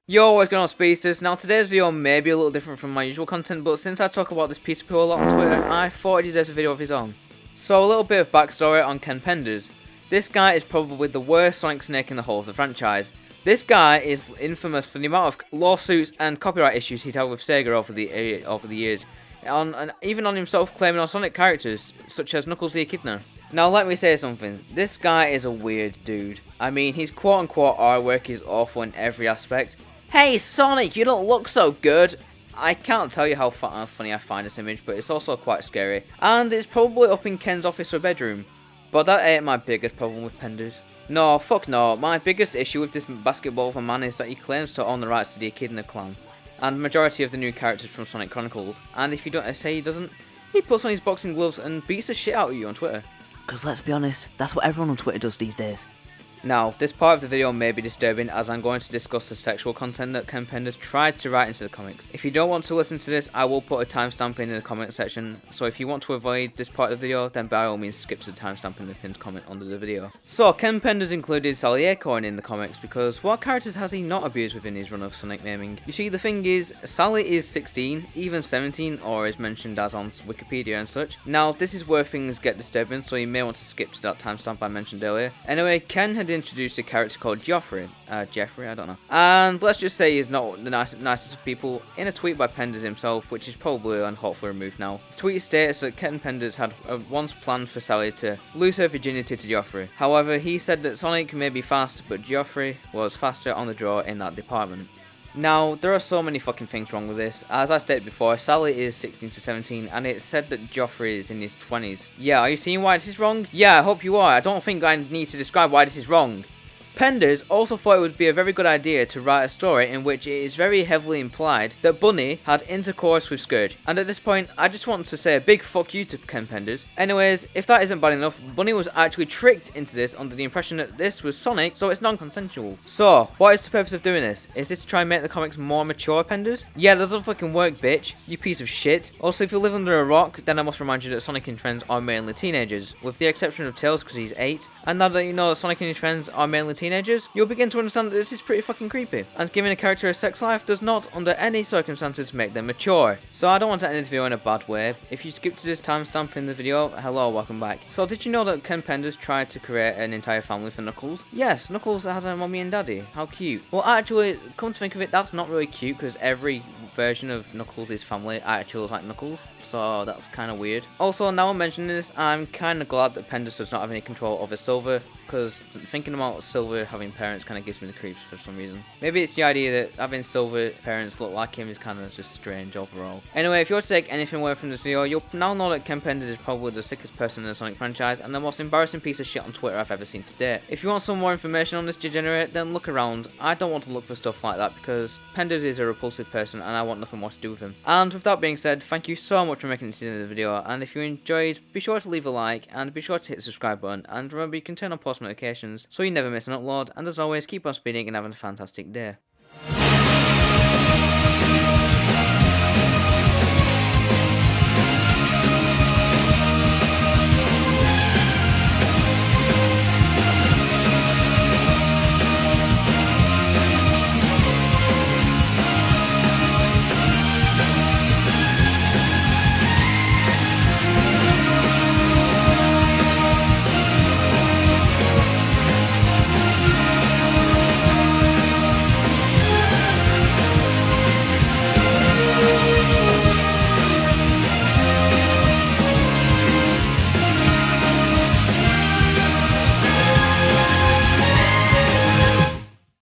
Yo, what's going on, Species? Now, today's video may be a little different from my usual content, but since I talk about this piece of poo a lot on Twitter, I thought it deserves a video of his own. So, a little bit of backstory on Ken Penders. This guy is probably the worst Sonic Snake in the whole of the franchise. This guy is infamous for the amount of lawsuits and copyright issues he'd had with Sega over the years, and even on himself claiming on Sonic characters, such as Knuckles the Echidna. Now let me say something, this guy is a weird dude. I mean, his quote-unquote artwork is awful in every aspect. Hey Sonic, you don't look so good! I can't tell you how funny I find this image, but it's also quite scary. And it's probably up in Ken's office or bedroom. But that ain't my biggest problem with Penders. No, fuck no. My biggest issue with this basketball of a man is that he claims to own the rights to the Echidna clan, and the majority of the new characters from Sonic Chronicles. And if you don't say he doesn't, he puts on his boxing gloves and beats the shit out of you on Twitter. Because let's be honest, that's what everyone on Twitter does these days. Now, this part of the video may be disturbing as I'm going to discuss the sexual content that Ken Penders tried to write into the comics. If you don't want to listen to this, I will put a timestamp in the comment section, so if you want to avoid this part of the video, then by all means skip to the timestamp in the pinned comment under the video. So, Ken Penders included Sally Acorn in the comics because what characters has he not abused within his run of Sonic naming? You see, the thing is, Sally is 16, even 17, or is mentioned as on Wikipedia and such. Now, this is where things get disturbing, so you may want to skip to that timestamp I mentioned earlier. Anyway, Ken had introduced a character called Jeffrey, I don't know. And let's just say he's not the nicest of people in a tweet by Penders himself, which is probably unhopefully removed now. The tweet states that Ken Penders had once planned for Sally to lose her virginity to Geoffrey. However, he said that Sonic may be fast, but Geoffrey was faster on the draw in that department. Now, there are so many fucking things wrong with this. As I stated before, Sally is 16 to 17, and it's said that Geoffrey is in his 20s. Yeah, are you seeing why this is wrong? Yeah, I hope you are. I don't think I need to describe why this is wrong. Penders also thought it would be a very good idea to write a story in which it is very heavily implied that Bunny had intercourse with Scourge. And at this point, I just want to say a big fuck you to Ken Penders. Anyways, if that isn't bad enough, Bunny was actually tricked into this under the impression that this was Sonic, so it's non-consensual. So, what is the purpose of doing this? Is this to try and make the comics more mature, Penders? Yeah, that doesn't fucking work, bitch. You piece of shit. Also, if you live under a rock, then I must remind you that Sonic and his friends are mainly teenagers, with the exception of Tails because he's 8. And now that you know that Sonic and his friends are mainly teenagers, you'll begin to understand that this is pretty fucking creepy, and giving a character a sex life does not, under any circumstances, make them mature. So I don't want to end this video in a bad way. If you skip to this timestamp in the video, hello, welcome back. So did you know that Ken Penders tried to create an entire family for Knuckles? Yes, Knuckles has a mommy and daddy. How cute. Well, actually, come to think of it, that's not really cute, because every version of Knuckles' family actually looks like Knuckles, so that's kind of weird. Also, now I'm mentioning this, I'm kind of glad that Penders does not have any control over Silver, because thinking about Silver having parents kind of gives me the creeps for some reason. Maybe it's the idea that having Silver parents look like him is kind of just strange overall. Anyway, if you were to take anything away from this video, you'll now know that Ken Penders is probably the sickest person in the Sonic franchise and the most embarrassing piece of shit on Twitter I've ever seen to date. If you want some more information on this degenerate, then look around. I don't want to look for stuff like that because Penders is a repulsive person and I want nothing more to do with him. And with that being said, thank you so much for making it to the end of the video, and if you enjoyed, be sure to leave a like and be sure to hit the subscribe button, and remember you can turn on post notifications so you never miss an upload, and as always, keep on speeding and having a fantastic day.